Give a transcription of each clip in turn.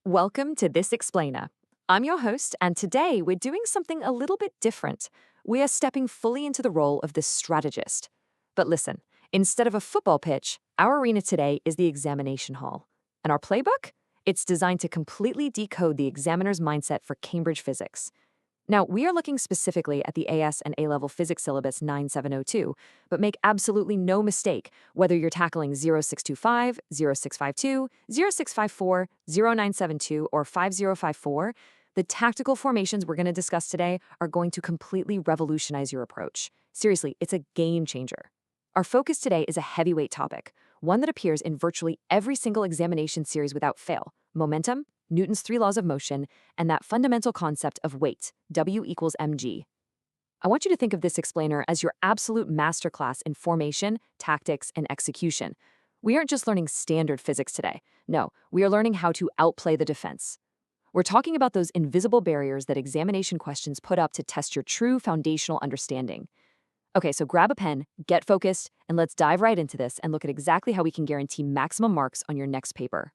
Welcome to This Explainer. I'm your host, and today we're doing something a little bit different. We are stepping fully into the role of the strategist. But listen, instead of a football pitch, our arena today is the examination hall. And our playbook? It's designed to completely decode the examiner's mindset for Cambridge physics. Now, we are looking specifically at the AS and A-level physics syllabus 9702, but make absolutely no mistake whether you're tackling 0625, 0652, 0654, 0972, or 5054, the tactical formations we're going to discuss today are going to completely revolutionize your approach. Seriously, it's a game changer. Our focus today is a heavyweight topic, one that appears in virtually every single examination series without fail: momentum, Newton's three laws of motion, and that fundamental concept of weight, W equals mg. I want you to think of this explainer as your absolute masterclass in formation, tactics, and execution. We aren't just learning standard physics today. No, we are learning how to outplay the defense. We're talking about those invisible barriers that examination questions put up to test your true foundational understanding. Okay, so grab a pen, get focused, and let's dive right into this and look at exactly how we can guarantee maximum marks on your next paper.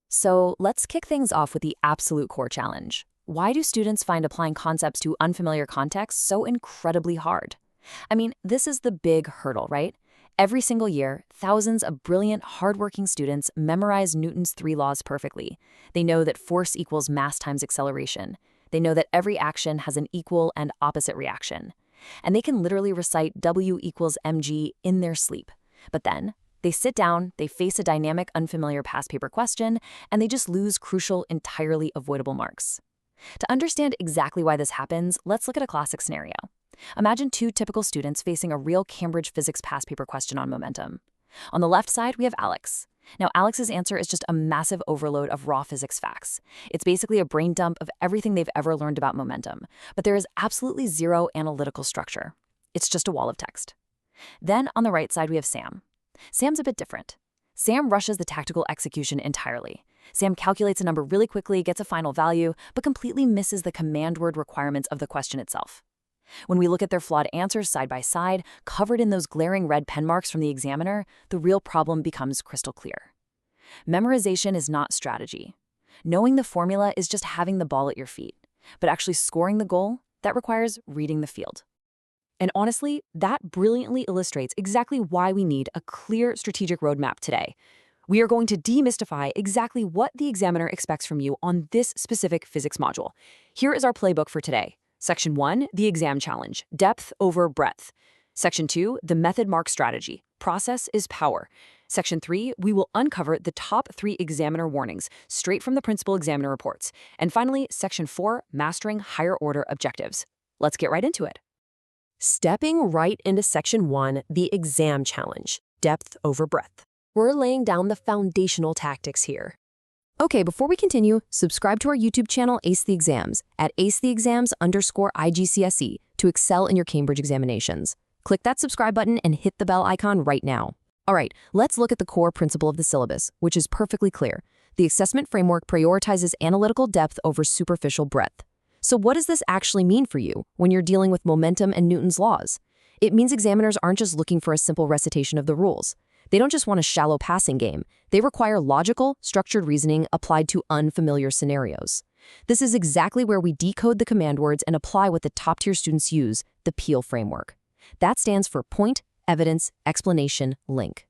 So let's kick things off with the absolute core challenge. Why do students find applying concepts to unfamiliar contexts so incredibly hard? I mean, this is the big hurdle, right? Every single year, thousands of brilliant, hardworking students memorize Newton's three laws perfectly. They know that force equals mass times acceleration. They know that every action has an equal and opposite reaction. And they can literally recite W equals mg in their sleep. But then, they sit down, they face a dynamic, unfamiliar past paper question, and they just lose crucial, entirely avoidable marks. To understand exactly why this happens, let's look at a classic scenario. Imagine two typical students facing a real Cambridge physics past paper question on momentum. On the left side, we have Alex. Now, Alex's answer is just a massive overload of raw physics facts. It's basically a brain dump of everything they've ever learned about momentum, but there is absolutely zero analytical structure. It's just a wall of text. Then, on the right side, we have Sam. Sam's a bit different. Sam rushes the tactical execution entirely. Sam calculates a number really quickly, gets a final value, but completely misses the command word requirements of the question itself. When we look at their flawed answers side by side, covered in those glaring red pen marks from the examiner, the real problem becomes crystal clear. Memorization is not strategy. Knowing the formula is just having the ball at your feet. But actually scoring the goal, that requires reading the field. And honestly, that brilliantly illustrates exactly why we need a clear strategic roadmap today. We are going to demystify exactly what the examiner expects from you on this specific physics module. Here is our playbook for today. Section 1, the exam challenge, depth over breadth. Section 2, the method mark strategy, process is power. Section 3, we will uncover the top 3 examiner warnings straight from the principal examiner reports. And finally, Section 4, mastering higher order objectives. Let's get right into it. Stepping right into Section 1, the exam challenge, depth over breadth. We're laying down the foundational tactics here. Okay, before we continue, subscribe to our YouTube channel Ace the Exams at acetheexams_IGCSE to excel in your Cambridge examinations. Click that subscribe button and hit the bell icon right now. All right, let's look at the core principle of the syllabus, which is perfectly clear. The assessment framework prioritizes analytical depth over superficial breadth. So what does this actually mean for you when you're dealing with momentum and Newton's laws? It means examiners aren't just looking for a simple recitation of the rules. They don't just want a shallow passing game. They require logical, structured reasoning applied to unfamiliar scenarios. This is exactly where we decode the command words and apply what the top-tier students use, the PEEL framework. That stands for point, evidence, explanation, link.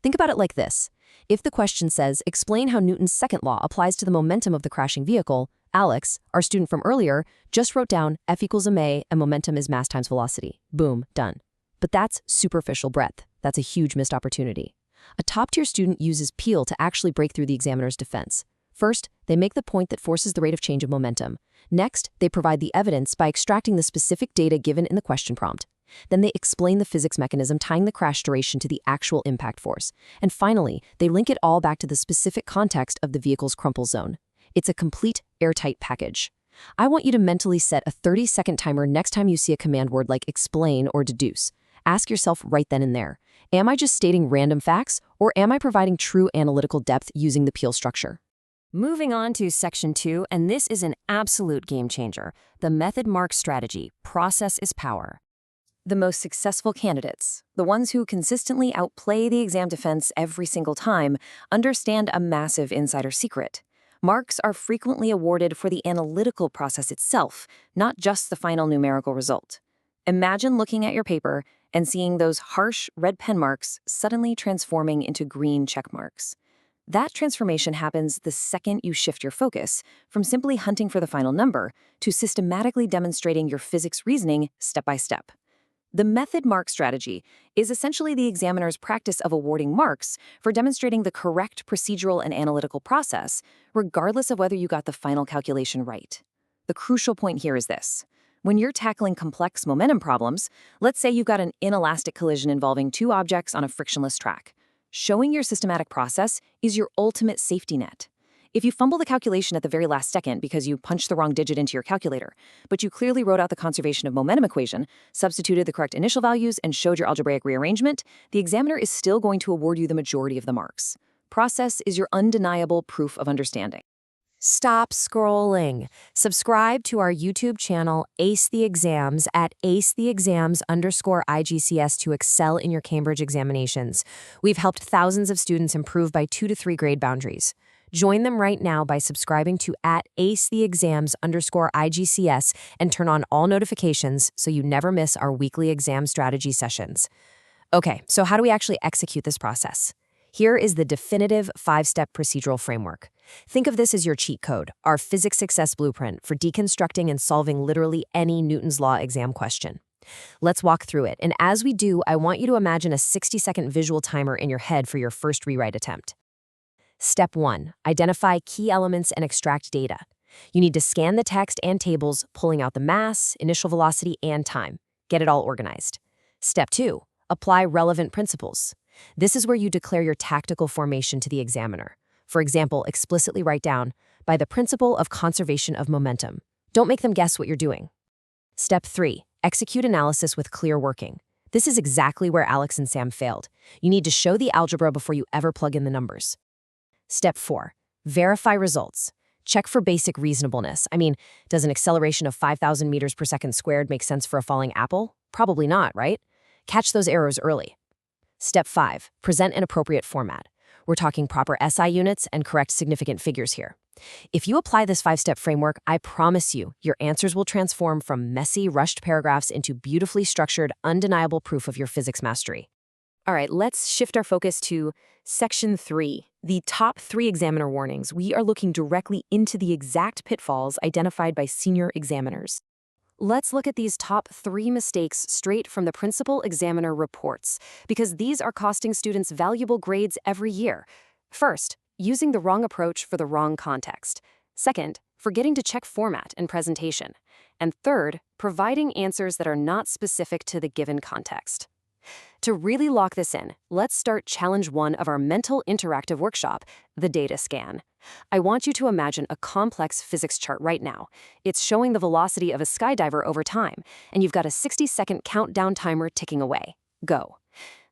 Think about it like this. If the question says, explain how Newton's second law applies to the momentum of the crashing vehicle, Alex, our student from earlier, just wrote down F equals ma and momentum is mass times velocity. Boom, done. But that's superficial breadth. That's a huge missed opportunity. A top-tier student uses PEEL to actually break through the examiner's defense. First, they make the point that forces the rate of change of momentum. Next, they provide the evidence by extracting the specific data given in the question prompt. Then they explain the physics mechanism tying the crash duration to the actual impact force. And finally, they link it all back to the specific context of the vehicle's crumple zone. It's a complete, airtight package. I want you to mentally set a 30-second timer next time you see a command word like explain or deduce. Ask yourself right then and there, am I just stating random facts, or am I providing true analytical depth using the PEEL structure? Moving on to Section 2, and this is an absolute game changer. The method mark strategy, process is power. The most successful candidates, the ones who consistently outplay the exam defense every single time, understand a massive insider secret. Marks are frequently awarded for the analytical process itself, not just the final numerical result. Imagine looking at your paper and seeing those harsh red pen marks suddenly transforming into green check marks. That transformation happens the second you shift your focus from simply hunting for the final number to systematically demonstrating your physics reasoning step by step. The method mark strategy is essentially the examiner's practice of awarding marks for demonstrating the correct procedural and analytical process, regardless of whether you got the final calculation right. The crucial point here is this. When you're tackling complex momentum problems, let's say you've got an inelastic collision involving two objects on a frictionless track. Showing your systematic process is your ultimate safety net. If you fumble the calculation at the very last second because you punched the wrong digit into your calculator, but you clearly wrote out the conservation of momentum equation, substituted the correct initial values, and showed your algebraic rearrangement, the examiner is still going to award you the majority of the marks. Process is your undeniable proof of understanding. Stop scrolling. Subscribe to our YouTube channel, Ace the Exams, at acetheexams_IGCS to excel in your Cambridge examinations. We've helped thousands of students improve by 2 to 3 grade boundaries. Join them right now by subscribing to at acetheexams_IGCS and turn on all notifications so you never miss our weekly exam strategy sessions. Okay, so how do we actually execute this process? Here is the definitive 5-step procedural framework. Think of this as your cheat code, our physics success blueprint for deconstructing and solving literally any Newton's Law exam question. Let's walk through it, and as we do, I want you to imagine a 60-second visual timer in your head for your first rewrite attempt. Step 1. Identify key elements and extract data. You need to scan the text and tables, pulling out the mass, initial velocity, and time. Get it all organized. Step 2. Apply relevant principles. This is where you declare your tactical formation to the examiner. For example, explicitly write down, by the principle of conservation of momentum. Don't make them guess what you're doing. Step 3. Execute analysis with clear working. This is exactly where Alex and Sam failed. You need to show the algebra before you ever plug in the numbers. Step 4. Verify results. Check for basic reasonableness. I mean, does an acceleration of 5,000 meters per second squared make sense for a falling apple? Probably not, right? Catch those errors early. Step 5. Present an appropriate format. We're talking proper SI units and correct significant figures here. If you apply this 5-step framework, I promise you, your answers will transform from messy, rushed paragraphs into beautifully structured, undeniable proof of your physics mastery. All right, let's shift our focus to Section 3, the top 3 examiner warnings. We are looking directly into the exact pitfalls identified by senior examiners. Let's look at these top 3 mistakes straight from the principal examiner reports, because these are costing students valuable grades every year. First, using the wrong approach for the wrong context. Second, forgetting to check format and presentation. And third, providing answers that are not specific to the given context. To really lock this in, let's start Challenge 1 of our mental interactive workshop, the data scan. I want you to imagine a complex physics chart right now. It's showing the velocity of a skydiver over time, and you've got a 60-second countdown timer ticking away. Go.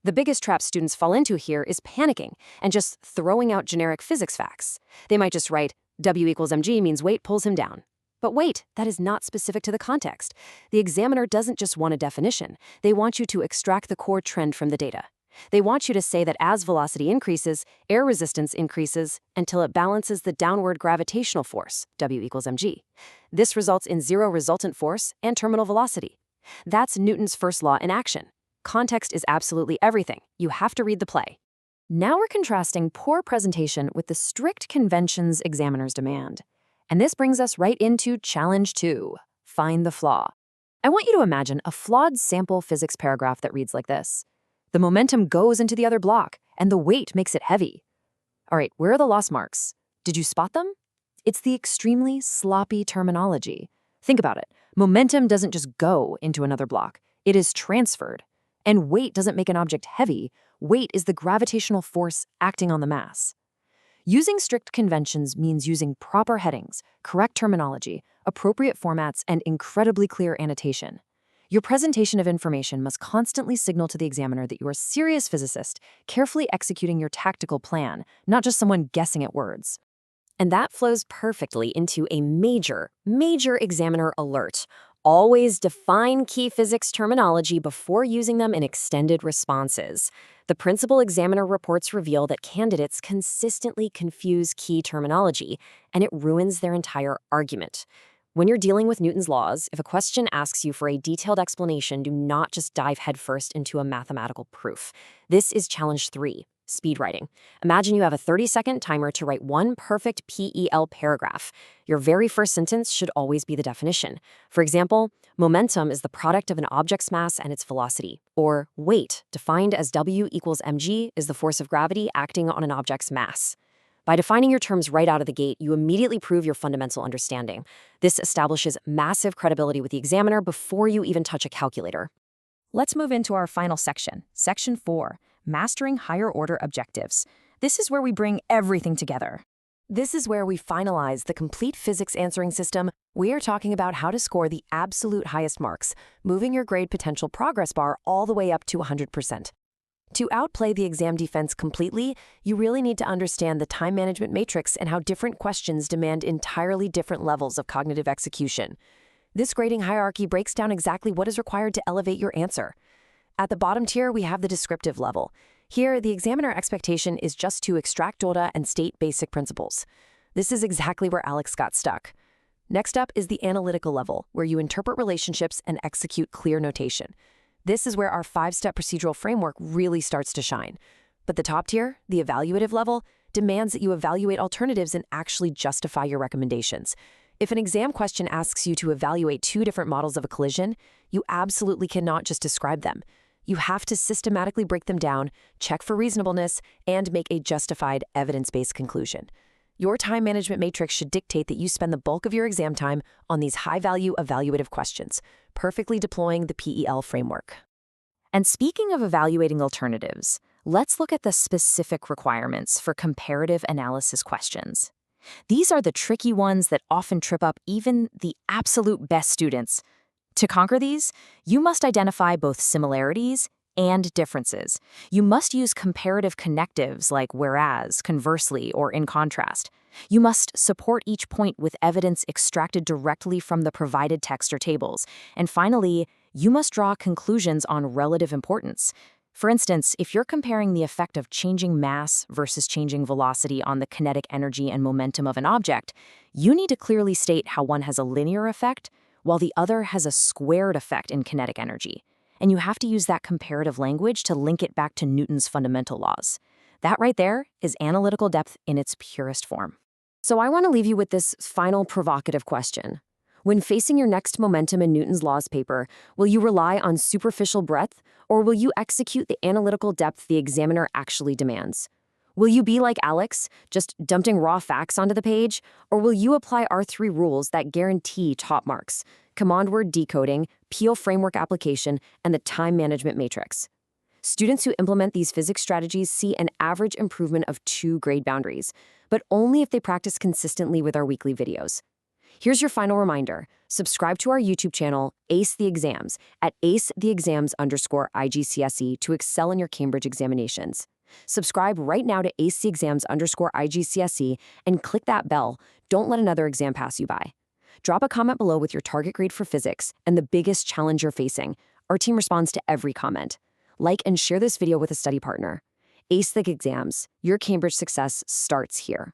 The biggest trap students fall into here is panicking and just throwing out generic physics facts. They might just write, W equals mg means weight pulls him down. But wait, that is not specific to the context. The examiner doesn't just want a definition. They want you to extract the core trend from the data. They want you to say that as velocity increases, air resistance increases until it balances the downward gravitational force, W equals mg. This results in zero resultant force and terminal velocity. That's Newton's first law in action. Context is absolutely everything. You have to read the play. Now we're contrasting poor presentation with the strict conventions examiners demand. And this brings us right into Challenge 2, Find the Flaw. I want you to imagine a flawed sample physics paragraph that reads like this. The momentum goes into the other block, and the weight makes it heavy. All right, where are the lost marks? Did you spot them? It's the extremely sloppy terminology. Think about it. Momentum doesn't just go into another block. It is transferred. And weight doesn't make an object heavy. Weight is the gravitational force acting on the mass. Using strict conventions means using proper headings, correct terminology, appropriate formats, and incredibly clear annotation. Your presentation of information must constantly signal to the examiner that you are a serious physicist, carefully executing your tactical plan, not just someone guessing at words. And that flows perfectly into a major examiner alert. Always define key physics terminology before using them in extended responses. The principal examiner reports reveal that candidates consistently confuse key terminology, and it ruins their entire argument. When you're dealing with Newton's laws, if a question asks you for a detailed explanation, do not just dive headfirst into a mathematical proof. This is challenge 3. Speed writing. Imagine you have a 30-second timer to write one perfect PEL paragraph. Your very first sentence should always be the definition. For example, momentum is the product of an object's mass and its velocity. Or weight, defined as W equals mg, is the force of gravity acting on an object's mass. By defining your terms right out of the gate, you immediately prove your fundamental understanding. This establishes massive credibility with the examiner before you even touch a calculator. Let's move into our final section, Section 4, Mastering Higher Order Objectives. This is where we bring everything together. This is where we finalize the complete physics answering system. We are talking about how to score the absolute highest marks, moving your grade potential progress bar all the way up to 100%. To outplay the exam defense completely, you really need to understand the time management matrix and how different questions demand entirely different levels of cognitive execution. This grading hierarchy breaks down exactly what is required to elevate your answer. At the bottom tier, we have the descriptive level. Here, the examiner expectation is just to extract data and state basic principles. This is exactly where Alex got stuck. Next up is the analytical level, where you interpret relationships and execute clear notation. This is where our 5-step procedural framework really starts to shine. But the top tier, the evaluative level, demands that you evaluate alternatives and actually justify your recommendations. If an exam question asks you to evaluate 2 different models of a collision, you absolutely cannot just describe them. You have to systematically break them down, check for reasonableness, and make a justified, evidence-based conclusion. Your time management matrix should dictate that you spend the bulk of your exam time on these high-value evaluative questions, perfectly deploying the PEL framework. And speaking of evaluating alternatives, let's look at the specific requirements for comparative analysis questions. These are the tricky ones that often trip up even the absolute best students. To conquer these, you must identify both similarities and differences. You must use comparative connectives like whereas, conversely, or in contrast. You must support each point with evidence extracted directly from the provided text or tables. And finally, you must draw conclusions on relative importance. For instance, if you're comparing the effect of changing mass versus changing velocity on the kinetic energy and momentum of an object, you need to clearly state how one has a linear effect while the other has a squared effect in kinetic energy. And you have to use that comparative language to link it back to Newton's fundamental laws. That right there is analytical depth in its purest form. So I want to leave you with this final provocative question. When facing your next momentum in Newton's laws paper, will you rely on superficial breadth, or will you execute the analytical depth the examiner actually demands? Will you be like Alex, just dumping raw facts onto the page, or will you apply our 3 rules that guarantee top marks: command word decoding, PEL framework application, and the time management matrix? Students who implement these physics strategies see an average improvement of 2 grade boundaries, but only if they practice consistently with our weekly videos. Here's your final reminder. Subscribe to our YouTube channel, Ace the Exams, at acetheexams_IGCSE to excel in your Cambridge examinations. Subscribe right now to acetheexams_IGCSE and click that bell. Don't let another exam pass you by. Drop a comment below with your target grade for physics and the biggest challenge you're facing. Our team responds to every comment. Like and share this video with a study partner. Ace the Exams. Your Cambridge success starts here.